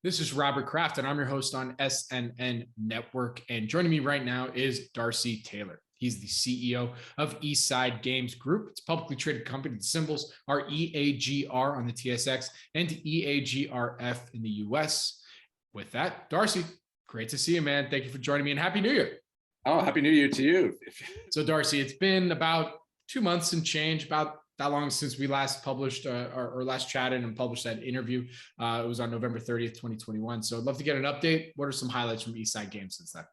This is Robert Kraft, and I'm your host on SNN Network. And joining me right now is Darcy Taylor. He's the CEO of Eastside Games Group. It's a publicly traded company. The symbols are EAGR on the TSX and EAGRF in the US. With that, Darcy, great to see you, man. Thank you for joining me, and Happy New Year. Oh, Happy New Year to you. So, Darcy, it's been about 2 months and change, about that long since we last published or last chatted and published that interview. It was on November 30th, 2021. So I'd love to get an update. What are some highlights from Eastside Games since then?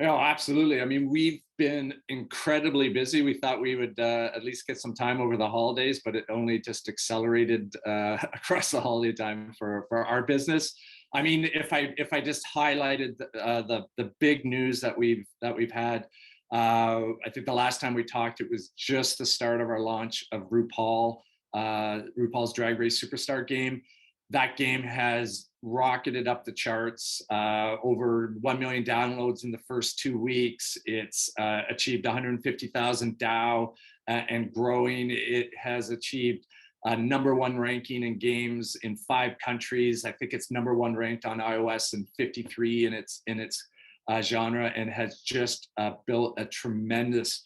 Oh, absolutely. I mean, we've been incredibly busy. We thought we would at least get some time over the holidays, but it only just accelerated across the holiday time for our business. I mean, if I just highlighted the big news that we've had, I think the last time we talked, it was just the start of our launch of RuPaul's Drag Race Superstar game. That game has rocketed up the charts, over 1 million downloads in the first 2 weeks. It's achieved 150,000 DAU and growing. It has achieved a #1 ranking in games in 5 countries. I think it's #1 ranked on iOS and 53 in its genre, and has just built a tremendous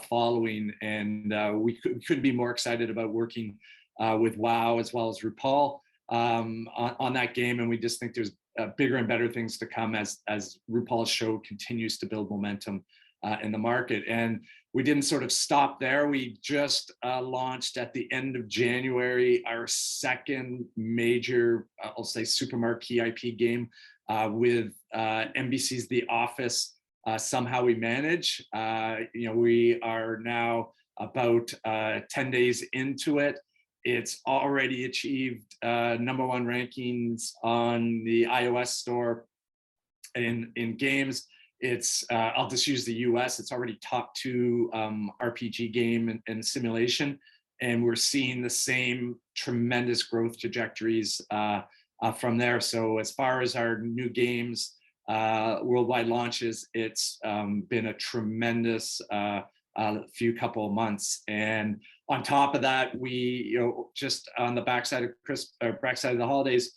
following. And we couldn't be more excited about working with WoW as well as RuPaul on that game. And we just think there's bigger and better things to come as RuPaul's show continues to build momentum in the market. And we didn't sort of stop there. We just launched at the end of January our second major, I'll say, super marquee IP game with NBC's The Office, Somehow We Manage. We are now about 10 days into it. It's already achieved #1 rankings on the iOS store in games. It's I'll just use the US. It's already top 2 RPG game and simulation, and we're seeing the same tremendous growth trajectories from there. So as far as our new games worldwide launches, it's been a tremendous few couple of months. And on top of that, we just on the backside of the holidays,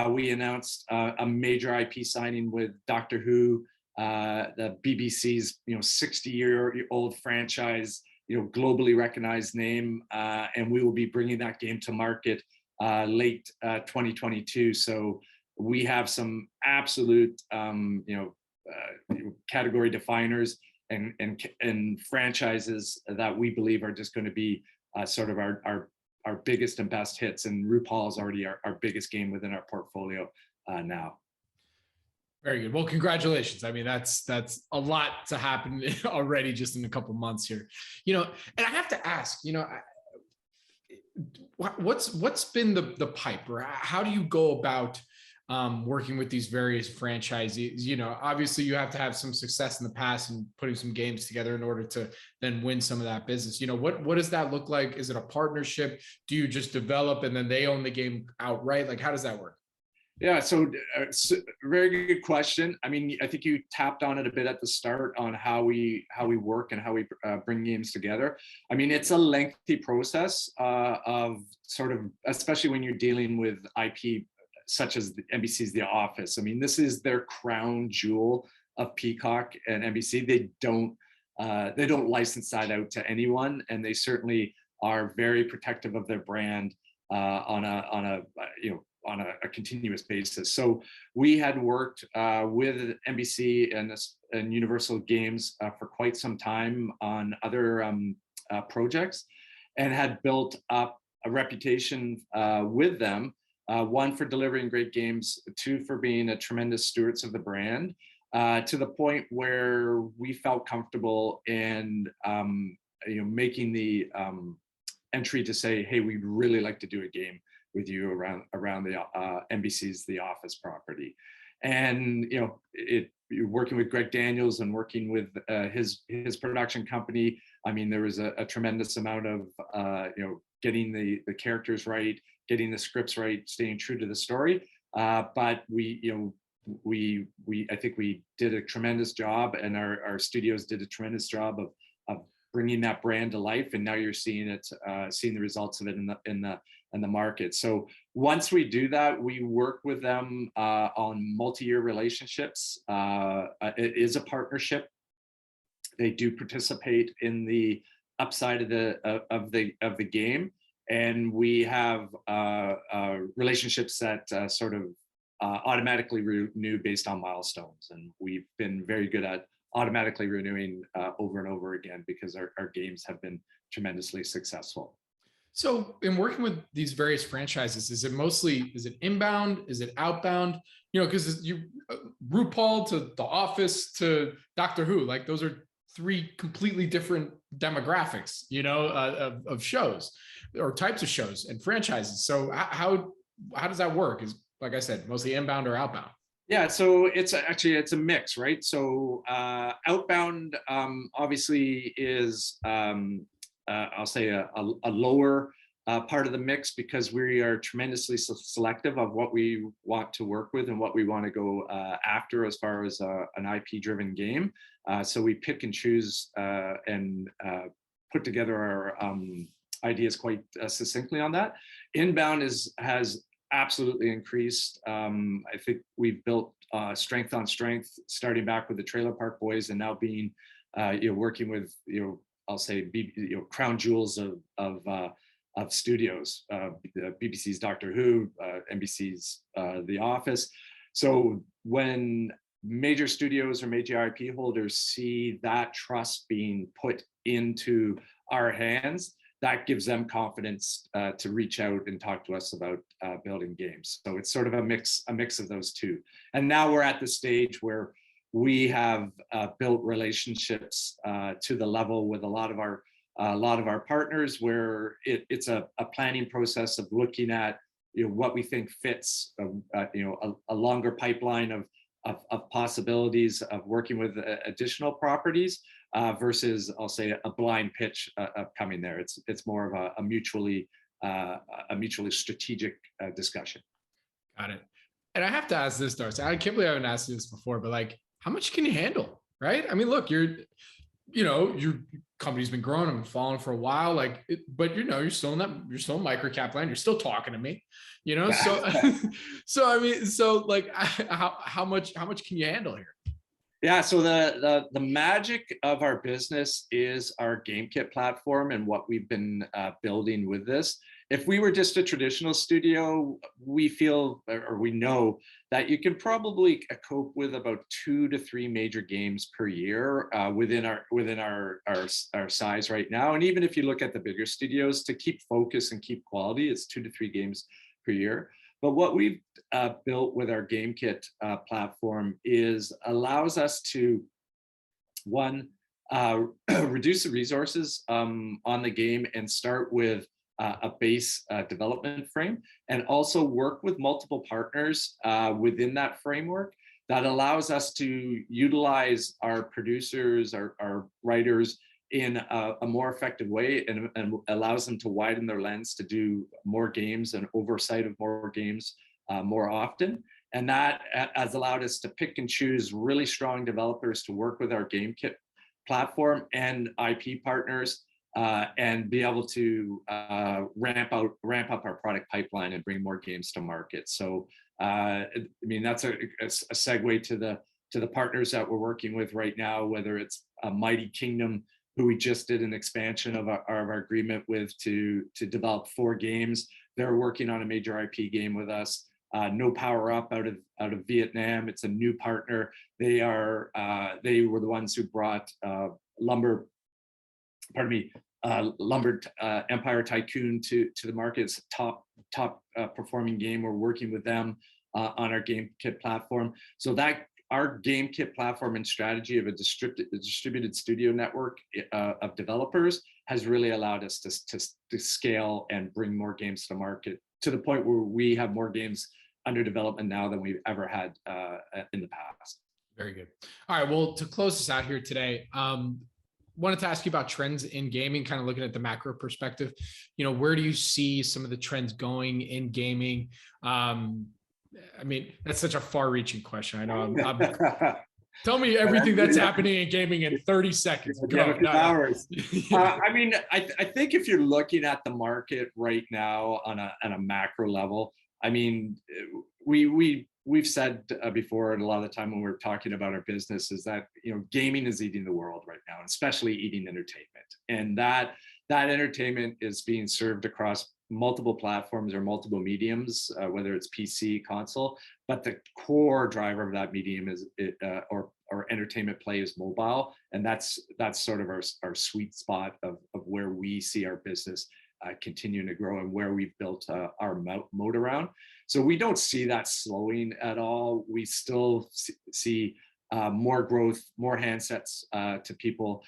we announced a major IP signing with Doctor Who, the BBC's 60-year-old franchise, globally recognized name, and we will be bringing that game to market late 2022. So we have some absolute category definers and franchises that we believe are just going to be sort of our biggest and best hits. And RuPaul is already our biggest game within our portfolio now. Very good. Well, congratulations. I mean, that's a lot to happen already just in a couple months here. And I have to ask, what's been the pipe, or how do you go about working with these various franchisees? Obviously you have to have some success in the past and putting some games together in order to then win some of that business. What does that look like? Is it a partnership? Do you just develop and then they own the game outright? Like, how does that work? Yeah, so very good question. I mean, I think you tapped on it a bit at the start on how we work and how we bring games together. I mean, it's a lengthy process of sort of, especially when you're dealing with IP such as NBC's The Office. I mean, this is their crown jewel of Peacock and NBC. They don't license that out to anyone, and they certainly are very protective of their brand on a continuous basis. So we had worked with NBC and Universal Games for quite some time on other projects, and had built up a reputation with them. 1, for delivering great games, 2, for being a tremendous stewards of the brand, to the point where we felt comfortable in making the entry to say, hey, we'd really like to do a game with you around the NBC's The Office property. And you're working with Greg Daniels and working with his production company. I mean, there was a tremendous amount of getting the characters right, getting the scripts right, staying true to the story. But I think we did a tremendous job, and our studios did a tremendous job of bringing that brand to life, and now you're seeing it, seeing the results of it in the market. So once we do that, we work with them on multi-year relationships. It is a partnership. They do participate in the upside of the game, and we have relationships that sort of automatically renew based on milestones, and we've been very good at automatically renewing over and over again because our games have been tremendously successful. So in working with these various franchises, is it inbound? Is it outbound? You know, because you RuPaul to The Office to Doctor Who, like those are three completely different demographics, you know, of shows or types of shows and franchises. So how does that work? Is, like I said, mostly inbound or outbound? Yeah, so it's a mix, right? So outbound obviously is I'll say a lower part of the mix, because we are tremendously selective of what we want to work with and what we want to go after as far as an IP driven game. So we pick and choose and put together our ideas quite succinctly on that. Inbound has absolutely increased. I think we've built strength on strength, starting back with the Trailer Park Boys, and now being working with I'll say crown jewels of studios, BBC's Doctor Who, NBC's The Office. So when major studios or major IP holders see that trust being put into our hands, that gives them confidence to reach out and talk to us about building games. So it's sort of a mix of those two. And now we're at the stage where we have built relationships to the level with a lot of our partners, where it's a planning process of looking at what we think fits a longer pipeline of possibilities of working with additional properties versus, I'll say, a blind pitch of coming there. It's more of a mutually strategic discussion. Got it. And I have to ask this, Darcy. I can't believe I haven't asked you this before, but like, how much can you handle, right? I mean, look, your company's been growing and falling for a while, but you're still in MicroCap land. You're still talking to me, So I mean, like, how much can you handle here? Yeah, so the magic of our business is our game kit platform and what we've been building with this. If we were just a traditional studio, we feel, or we know, that you can probably cope with about 2 to 3 major games per year within our size right now. And even if you look at the bigger studios, to keep focus and keep quality, it's 2 to 3 games per year. But what we've built with our game kit platform allows us to, one, reduce the resources on the game and start with a base development frame, and also work with multiple partners within that framework that allows us to utilize our producers, our writers in a more effective way, and allows them to widen their lens to do more games and oversight of more games more often. And that has allowed us to pick and choose really strong developers to work with our game kit platform and IP partners, and be able to ramp up our product pipeline and bring more games to market. So I mean, that's a segue to the partners that we're working with right now, whether it's Mighty Kingdom, who we just did an expansion of our agreement with to develop 4 games. They're working on a major IP game with us. No Power Up out of Vietnam. It's a new partner. They were the ones who brought Lumber Empire Tycoon to the market. It's a top performing game. We're working with them on our game kit platform. So that our game kit platform and strategy of a distributed studio network of developers has really allowed us to scale and bring more games to market, to the point where we have more games under development now than we've ever had in the past. Very good. All right. Well, to close this out here today, wanted to ask you about trends in gaming, kind of looking at the macro perspective. Where do you see some of the trends going in gaming? I mean, that's such a far-reaching question. I know Tell me everything that's happening in gaming in 30 seconds. Go. Hours. I mean, I think if you're looking at the market right now on a macro level, I mean, we've said before, and a lot of the time when we're talking about our business, is that gaming is eating the world right now, and especially eating entertainment, and that entertainment is being served across multiple platforms or multiple mediums, whether it's PC, console, but the core driver of that medium is or entertainment play is mobile, and that's sort of our sweet spot of where we see our business continuing to grow and where we've built our moat around. So we don't see that slowing at all. We still see more growth, more handsets to people.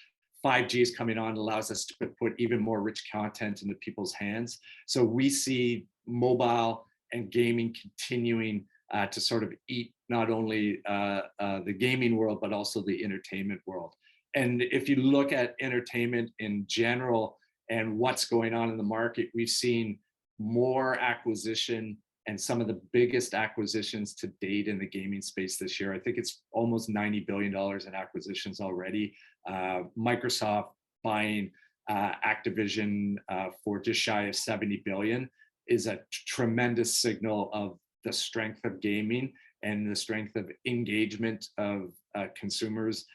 5G is coming on, allows us to put even more rich content into people's hands. So we see mobile and gaming continuing to sort of eat not only the gaming world, but also the entertainment world. And if you look at entertainment in general and what's going on in the market, we've seen more acquisition and some of the biggest acquisitions to date in the gaming space this year. I think it's almost $90 billion in acquisitions already. Microsoft buying Activision for just shy of 70 billion is a tremendous signal of the strength of gaming and the strength of engagement of consumers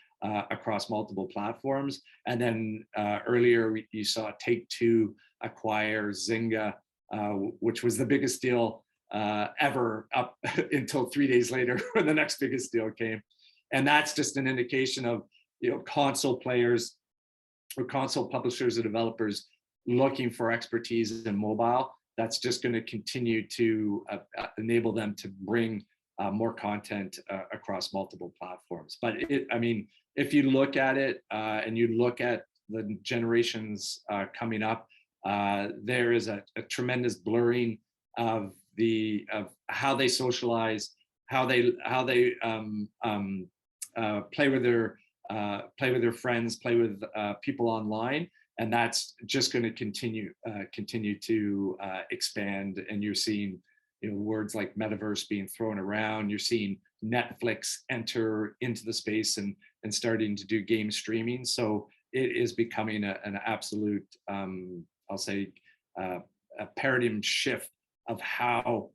across multiple platforms. And then earlier you saw Take-Two acquire Zynga, which was the biggest deal ever up until 3 days later when the next biggest deal came. And that's just an indication of console players or console publishers or developers looking for expertise in mobile. That's just going to continue to enable them to bring more content across multiple platforms. But I mean, if you look at it and you look at the generations coming up, there is a tremendous blurring of how they socialize, how they play with their friends, play with people online, and that's just going to continue to expand. And you're seeing words like metaverse being thrown around. You're seeing Netflix enter into the space and starting to do game streaming. So it is becoming an absolute, I'll say, a paradigm shift of how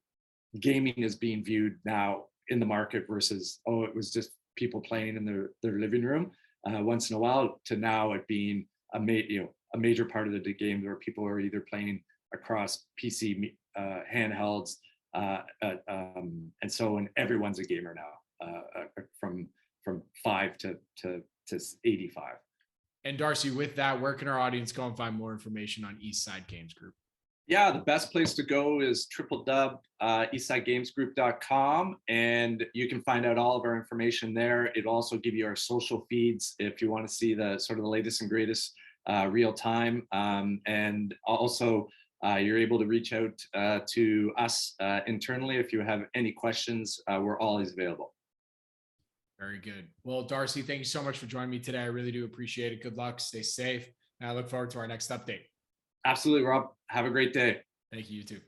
gaming is being viewed now in the market versus, it was just people playing in their living room once in a while, to now it being a major part of the game where people are either playing across PC, handhelds, and so on. Everyone's a gamer now, from 5 to 85. And Darcy, with that, where can our audience go and find more information on Eastside Games Group? Yeah, the best place to go is www.eastsidegamesgroup.com, and you can find out all of our information there. It'll also give you our social feeds if you want to see the sort of the latest and greatest real time. And also, you're able to reach out to us internally if you have any questions. We're always available. Very good. Well, Darcy, thank you so much for joining me today. I really do appreciate it. Good luck. Stay safe. And I look forward to our next update. Absolutely, Rob. Have a great day. Thank you. You too.